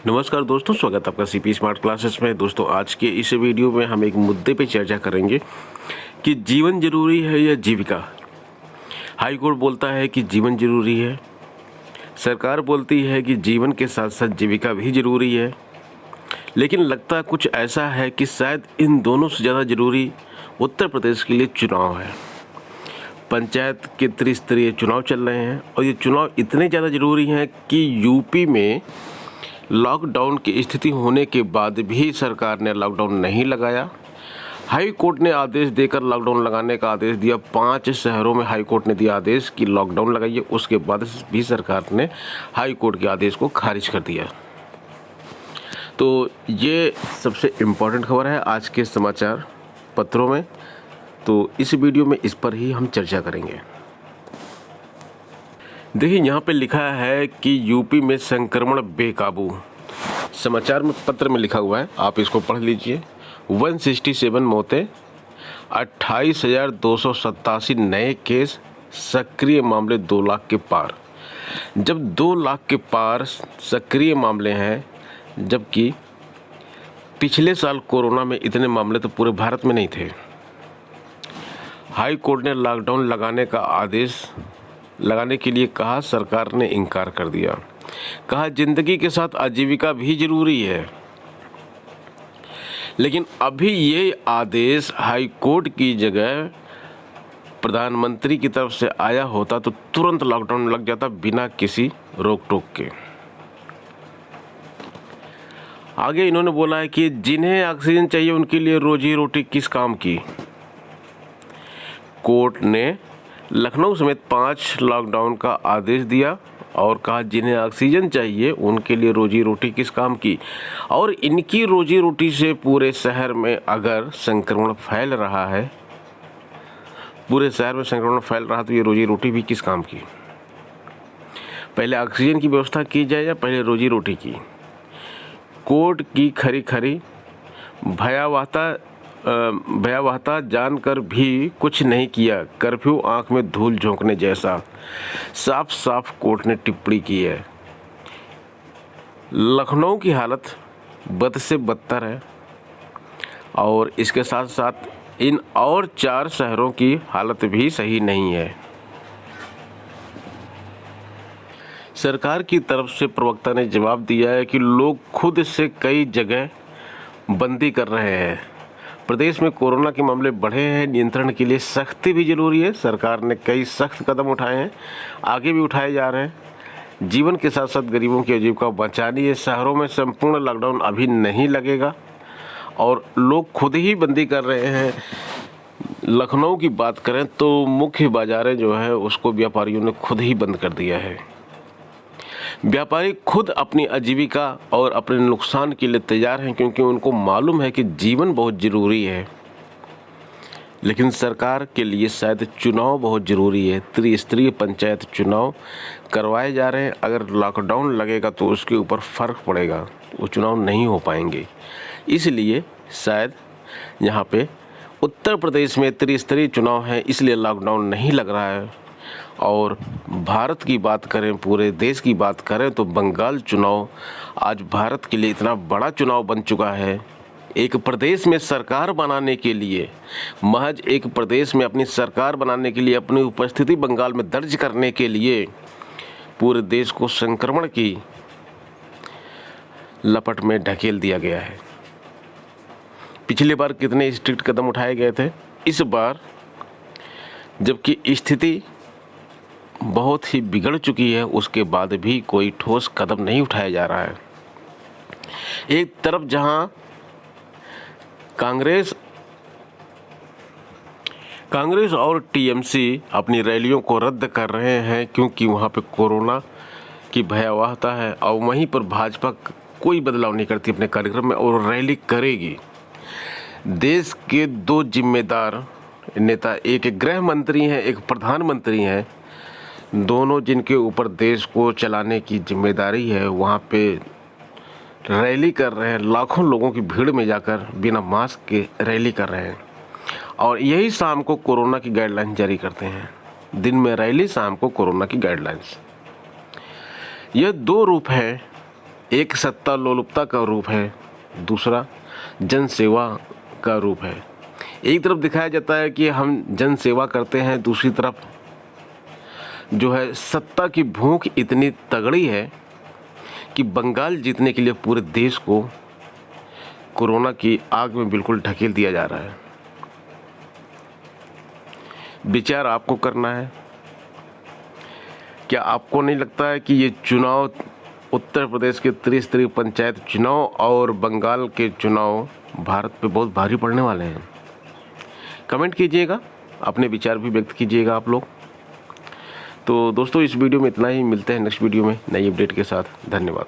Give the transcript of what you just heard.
नमस्कार दोस्तों, स्वागत है आपका सीपी स्मार्ट क्लासेस में। दोस्तों, आज के इस वीडियो में हम एक मुद्दे पे चर्चा करेंगे कि जीवन जरूरी है या जीविका। हाई कोर्ट बोलता है कि जीवन जरूरी है, सरकार बोलती है कि जीवन के साथ साथ जीविका भी जरूरी है। लेकिन लगता कुछ ऐसा है कि शायद इन दोनों से ज़्यादा जरूरी उत्तर प्रदेश के लिए चुनाव है। पंचायत के त्रिस्तरीय चुनाव चल रहे हैं और ये चुनाव इतने ज़्यादा ज़रूरी हैं कि यूपी में लॉकडाउन की स्थिति होने के बाद भी सरकार ने लॉकडाउन नहीं लगाया। हाई कोर्ट ने आदेश देकर लॉकडाउन लगाने का आदेश दिया। 5 शहरों में हाई कोर्ट ने दिया आदेश कि लॉकडाउन लगाइए। उसके बाद भी सरकार ने हाई कोर्ट के आदेश को खारिज कर दिया। तो ये सबसे इम्पोर्टेंट खबर है आज के समाचार पत्रों में। तो इस वीडियो में इस पर ही हम चर्चा करेंगे। देखिए, यहाँ पे लिखा है कि यूपी में संक्रमण बेकाबू। समाचार में पत्र में लिखा हुआ है, आप इसको पढ़ लीजिए। 167 मौतें, 28,287 नए केस, सक्रिय मामले 2 लाख के पार। जब 2 लाख के पार सक्रिय मामले हैं, जबकि पिछले साल कोरोना में इतने मामले तो पूरे भारत में नहीं थे। हाई कोर्ट ने लॉकडाउन लगाने के लिए कहा, सरकार ने इनकार कर दिया। कहा जिंदगी के साथ आजीविका भी जरूरी है। लेकिन अभी ये आदेश हाई कोर्ट की जगह प्रधानमंत्री की तरफ से आया होता तो तुरंत लॉकडाउन लग जाता बिना किसी रोक टोक के। आगे इन्होंने बोला है कि जिन्हें ऑक्सीजन चाहिए उनके लिए रोजी रोटी किस काम की। कोर्ट ने लखनऊ समेत 5 लॉकडाउन का आदेश दिया और कहा जिन्हें ऑक्सीजन चाहिए उनके लिए रोजी रोटी किस काम की। और इनकी रोजी रोटी से पूरे शहर में अगर संक्रमण फैल रहा है, तो ये रोजी रोटी भी किस काम की। पहले ऑक्सीजन की व्यवस्था की जाए या पहले रोजी रोटी की। कोर्ट की खरी खरी भयावहता जानकर भी कुछ नहीं किया। कर्फ्यू आंख में धूल झोंकने जैसा, साफ साफ कोर्ट ने टिप्पणी की है। लखनऊ की हालत बद से बदतर है और इसके साथ साथ इन और 4 शहरों की हालत भी सही नहीं है। सरकार की तरफ से प्रवक्ता ने जवाब दिया है कि लोग खुद से कई जगह बंदी कर रहे हैं। प्रदेश में कोरोना के मामले बढ़े हैं, नियंत्रण के लिए सख्ती भी जरूरी है। सरकार ने कई सख्त कदम उठाए हैं, आगे भी उठाए जा रहे हैं। जीवन के साथ साथ गरीबों की आजीविका बचानी है। शहरों में संपूर्ण लॉकडाउन अभी नहीं लगेगा और लोग खुद ही बंदी कर रहे हैं। लखनऊ की बात करें तो मुख्य बाजारें जो है उसको व्यापारियों ने खुद ही बंद कर दिया है। व्यापारी खुद अपनी आजीविका और अपने नुकसान के लिए तैयार हैं, क्योंकि उनको मालूम है कि जीवन बहुत ज़रूरी है। लेकिन सरकार के लिए शायद चुनाव बहुत ज़रूरी है। त्रिस्तरीय पंचायत चुनाव करवाए जा रहे हैं। अगर लॉकडाउन लगेगा तो उसके ऊपर फ़र्क पड़ेगा, वो चुनाव नहीं हो पाएंगे। इसलिए शायद यहाँ पे उत्तर प्रदेश में त्रिस्तरीय चुनाव है, इसलिए लॉकडाउन नहीं लग रहा है। और भारत की बात करें, पूरे देश की बात करें तो बंगाल चुनाव आज भारत के लिए इतना बड़ा चुनाव बन चुका है। एक प्रदेश में सरकार बनाने के लिए, महज एक प्रदेश में अपनी सरकार बनाने के लिए, अपनी उपस्थिति बंगाल में दर्ज करने के लिए पूरे देश को संक्रमण की लपट में ढकेल दिया गया है। पिछली बार कितने स्ट्रिक्ट कदम उठाए गए थे, इस बार जबकि स्थिति बहुत ही बिगड़ चुकी है, उसके बाद भी कोई ठोस कदम नहीं उठाया जा रहा है। एक तरफ जहां कांग्रेस और टीएमसी अपनी रैलियों को रद्द कर रहे हैं क्योंकि वहां पे कोरोना की भयावहता है, और वहीं पर भाजपा कोई बदलाव नहीं करती अपने कार्यक्रम में और रैली करेगी। देश के 2 जिम्मेदार नेता, एक गृह मंत्री हैं, एक प्रधानमंत्री हैं, दोनों जिनके ऊपर देश को चलाने की जिम्मेदारी है, वहाँ पे रैली कर रहे हैं। लाखों लोगों की भीड़ में जाकर बिना मास्क के रैली कर रहे हैं और यही शाम को कोरोना की गाइडलाइन जारी करते हैं। दिन में रैली, शाम को कोरोना की गाइडलाइंस। यह 2 रूप हैं एक सत्ता लोलुपता का रूप है, दूसरा जन सेवा का रूप है। एक तरफ दिखाया जाता है कि हम जन सेवा करते हैं, दूसरी तरफ जो है सत्ता की भूख इतनी तगड़ी है कि बंगाल जीतने के लिए पूरे देश को कोरोना की आग में बिल्कुल ढकेल दिया जा रहा है। विचार आपको करना है। क्या आपको नहीं लगता है कि ये चुनाव, उत्तर प्रदेश के त्रिस्तरीय पंचायत चुनाव और बंगाल के चुनाव भारत पे बहुत भारी पड़ने वाले हैं? कमेंट कीजिएगा, अपने विचार भी व्यक्त कीजिएगा आप लोग। तो दोस्तों, इस वीडियो में इतना ही। मिलते हैं नेक्स्ट वीडियो में नई अपडेट के साथ। धन्यवाद।